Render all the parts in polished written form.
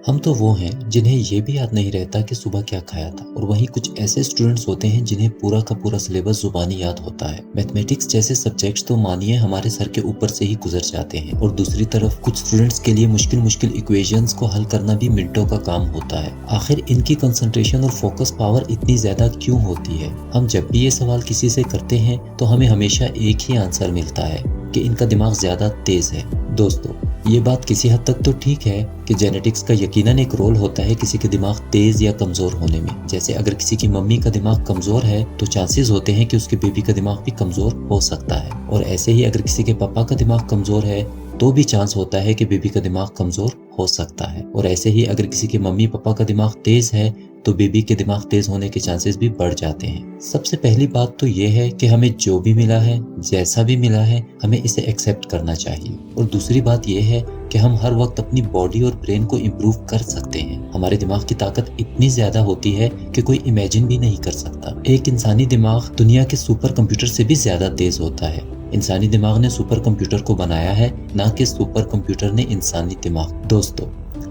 हम तो वो हैं जिन्हें ये भी याद नहीं रहता कि सुबह क्या खाया था, और वहीं कुछ ऐसे स्टूडेंट्स होते हैं जिन्हें पूरा का पूरा सिलेबस जुबानी याद होता है। मैथमेटिक्स जैसे सब्जेक्ट्स तो मानिए हमारे सर के ऊपर से ही गुजर जाते हैं, और दूसरी तरफ कुछ स्टूडेंट्स के लिए मुश्किल मुश्किल इक्वेशंस को हल करना भी मिनटों का काम होता है। आखिर इनकी कंसंट्रेशन और फोकस पावर इतनी ज्यादा क्यों होती है? हम जब भी ये सवाल किसी से करते हैं तो हमें हमेशा एक ही आंसर मिलता है कि इनका दिमाग ज्यादा तेज है। दोस्तों, ये बात किसी हद तक तो ठीक है कि जेनेटिक्स का यकीनन एक रोल होता है किसी के दिमाग तेज या कमजोर होने में। जैसे अगर किसी की मम्मी का दिमाग कमजोर है तो चांसेस होते हैं कि उसके बेबी का दिमाग भी कमजोर हो सकता है, और ऐसे ही अगर किसी के पापा का दिमाग कमजोर है तो भी चांस होता है कि बेबी का दिमाग कमजोर हो सकता है। और ऐसे ही अगर किसी के मम्मी पापा का दिमाग तेज है तो बेबी के दिमाग तेज होने के चांसेस भी बढ़ जाते हैं। सबसे पहली बात तो ये है कि हमें जो भी मिला है, जैसा भी मिला है, हमें इसे एक्सेप्ट करना चाहिए। और दूसरी बात ये है कि हम हर वक्त अपनी बॉडी और ब्रेन को इम्प्रूव कर सकते हैं। हमारे दिमाग की ताकत इतनी ज्यादा होती है कि कोई इमेजिन भी नहीं कर सकता। एक इंसानी दिमाग दुनिया के सुपर कंप्यूटर से भी ज्यादा तेज होता है। इंसानी दिमाग ने सुपर कंप्यूटर को बनाया है, ना कि सुपर कंप्यूटर ने इंसानी दिमाग। दोस्तों,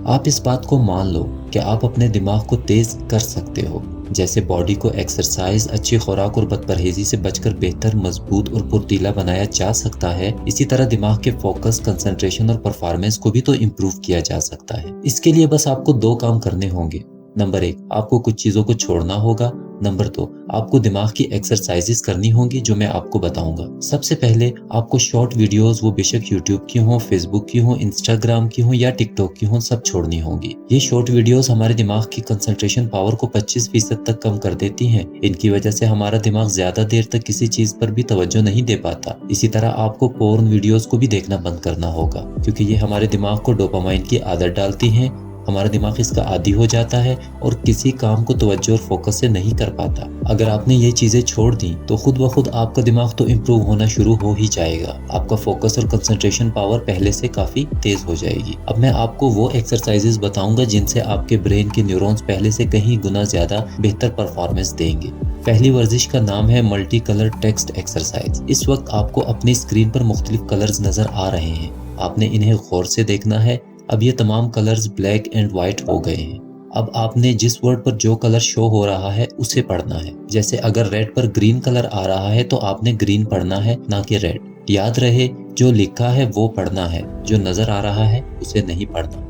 आप इस बात को मान लो कि आप अपने दिमाग को तेज कर सकते हो। जैसे बॉडी को एक्सरसाइज, अच्छी खुराक और बदपरहेजी से बचकर बेहतर, मजबूत और फुर्तीला बनाया जा सकता है, इसी तरह दिमाग के फोकस, कंसंट्रेशन और परफॉर्मेंस को भी तो इम्प्रूव किया जा सकता है। इसके लिए बस आपको दो काम करने होंगे। नंबर 1, आपको कुछ चीजों को छोड़ना होगा। नंबर 2, आपको दिमाग की एक्सरसाइजेस करनी होंगी जो मैं आपको बताऊंगा। सबसे पहले आपको शॉर्ट वीडियोस, वो बेशक यूट्यूब की हो, फेसबुक की हो, इंस्टाग्राम की हो या टिकटॉक की हो, सब छोड़नी होंगी। ये शॉर्ट वीडियोस हमारे दिमाग की कंसंट्रेशन पावर को 25% तक कम कर देती हैं। इनकी वजह से हमारा दिमाग ज्यादा देर तक किसी चीज पर भी तवज्जो नहीं दे पाता। इसी तरह आपको पोर्न वीडियोस को भी देखना बंद करना होगा, क्योंकि ये हमारे दिमाग को डोपामाइन की आदत डालती हैं। हमारा दिमाग इसका आदी हो जाता है और किसी काम को तवज्जो और फोकस से नहीं कर पाता। अगर आपने ये चीजें छोड़ दी तो खुद ब खुद आपका दिमाग तो इम्प्रूव होना शुरू हो ही जाएगा। आपका फोकस और कंसंट्रेशन पावर पहले से काफी तेज हो जाएगी। अब मैं आपको वो एक्सरसाइजेस बताऊंगा जिनसे आपके ब्रेन के न्यूरॉन्स पहले से कहीं गुना ज्यादा बेहतर परफॉर्मेंस देंगे। पहली वर्जिश का नाम है मल्टी कलर टेक्स्ट एक्सरसाइज। इस वक्त आपको अपनी स्क्रीन पर मुख्तलिफ कलर्स नजर आ रहे हैं। आपने इन्हें गौर से देखना है। अब ये तमाम कलर्स ब्लैक एंड व्हाइट हो गए हैं। अब आपने जिस वर्ड पर जो कलर शो हो रहा है उसे पढ़ना है। जैसे अगर रेड पर ग्रीन कलर आ रहा है तो आपने ग्रीन पढ़ना है, ना कि रेड। याद रहे, जो लिखा है वो पढ़ना है, जो नजर आ रहा है उसे नहीं पढ़ना।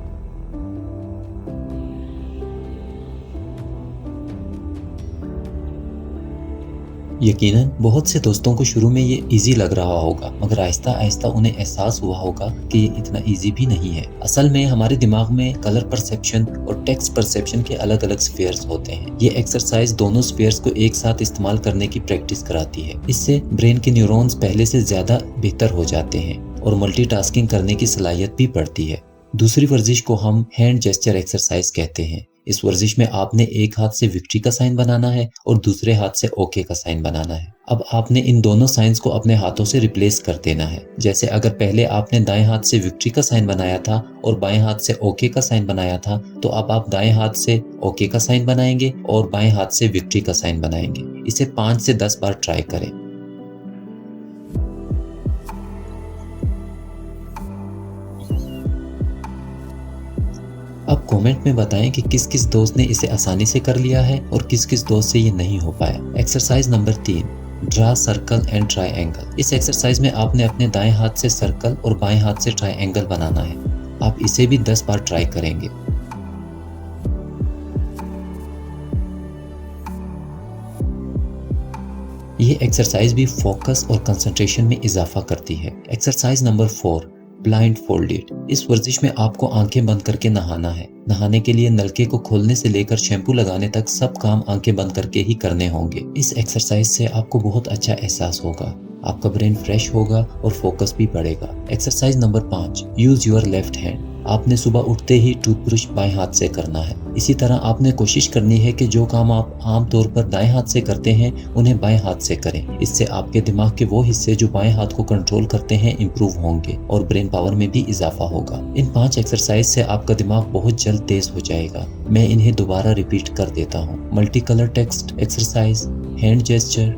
यकीनन बहुत से दोस्तों को शुरू में ये इजी लग रहा होगा, मगर आहिस्ता आहिस्ता उन्हें एहसास हुआ होगा कि ये इतना इजी भी नहीं है। असल में हमारे दिमाग में कलर परसेप्शन और टेक्स्ट परसेप्शन के अलग अलग स्फीयर्स होते हैं। ये एक्सरसाइज दोनों स्फीयर्स को एक साथ इस्तेमाल करने की प्रैक्टिस कराती है। इससे ब्रेन के न्यूरॉन्स पहले से ज्यादा बेहतर हो जाते हैं और मल्टीटास्किंग करने की सलाहियत भी बढ़ती है। दूसरी वर्जिश को हम हैंड जेस्चर एक्सरसाइज कहते हैं। इस वर्जिश में आपने एक हाथ से विक्ट्री का साइन बनाना है और दूसरे हाथ से ओके का साइन बनाना है। अब आपने इन दोनों साइंस को अपने हाथों से रिप्लेस कर देना है। जैसे अगर पहले आपने दाएं हाथ से विक्ट्री का साइन बनाया था और बाएं हाथ से ओके का साइन बनाया था, तो अब आप दाएं हाथ से ओके का साइन बनाएंगे और बाएं हाथ से विक्ट्री का साइन बनाएंगे। इसे 5 से 10 बार ट्राई करें। अब कमेंट में बताएं कि किस किस दोस्त ने इसे आसानी से कर लिया है और किस किस दोस्त से ये नहीं हो पाया। Exercise number 3, draw circle and triangle. इस एक्सरसाइज में आपने अपने दाएं हाथ से सर्कल और बाएं हाथ से ट्रायंगल बनाना है। आप इसे भी 10 बार ट्राई करेंगे। ये एक्सरसाइज भी फोकस और कंसंट्रेशन में इजाफा करती है। Exercise number 4, blind folded. इस वर्जिश में आपको आंखें बंद करके नहाना है। नहाने के लिए नलके को खोलने से लेकर शैम्पू लगाने तक सब काम आंखें बंद करके ही करने होंगे। इस एक्सरसाइज से आपको बहुत अच्छा एहसास होगा, आपका ब्रेन फ्रेश होगा और फोकस भी बढ़ेगा। Exercise number 5, use your left hand. आपने सुबह उठते ही टूथब्रश बाएं हाथ से करना है। इसी तरह आपने कोशिश करनी है कि जो काम आप आमतौर पर दाएं हाथ से करते हैं उन्हें बाएं हाथ से करें। इससे आपके दिमाग के वो हिस्से जो बाएं हाथ को कंट्रोल करते हैं इंप्रूव होंगे और ब्रेन पावर में भी इजाफा होगा। इन 5 एक्सरसाइज से आपका दिमाग बहुत जल्द तेज हो जाएगा। मैं इन्हें दोबारा रिपीट कर देता हूँ। Multi colour text exercise, hand gesture,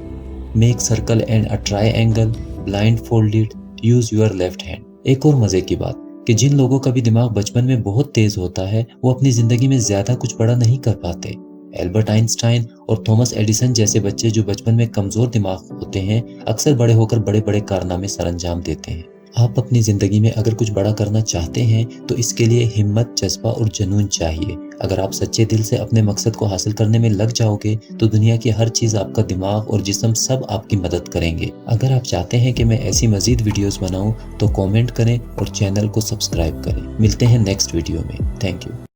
make circle and a triangle, blind folded, use your left hand. एक और मजे की बात, कि जिन लोगों का भी दिमाग बचपन में बहुत तेज होता है वो अपनी जिंदगी में ज्यादा कुछ बड़ा नहीं कर पाते। एल्बर्ट आइंस्टाइन और थॉमस एडिसन जैसे बच्चे जो बचपन में कमजोर दिमाग होते हैं अक्सर बड़े होकर बड़े बड़े कारनामे सरअंजाम देते हैं। आप अपनी जिंदगी में अगर कुछ बड़ा करना चाहते हैं तो इसके लिए हिम्मत, जज्बा और जुनून चाहिए। अगर आप सच्चे दिल से अपने मकसद को हासिल करने में लग जाओगे तो दुनिया की हर चीज, आपका दिमाग और जिस्म सब आपकी मदद करेंगे। अगर आप चाहते हैं कि मैं ऐसी मजीद वीडियोस बनाऊं तो कमेंट करें और चैनल को सब्सक्राइब करें। मिलते हैं नेक्स्ट वीडियो में। Thank you.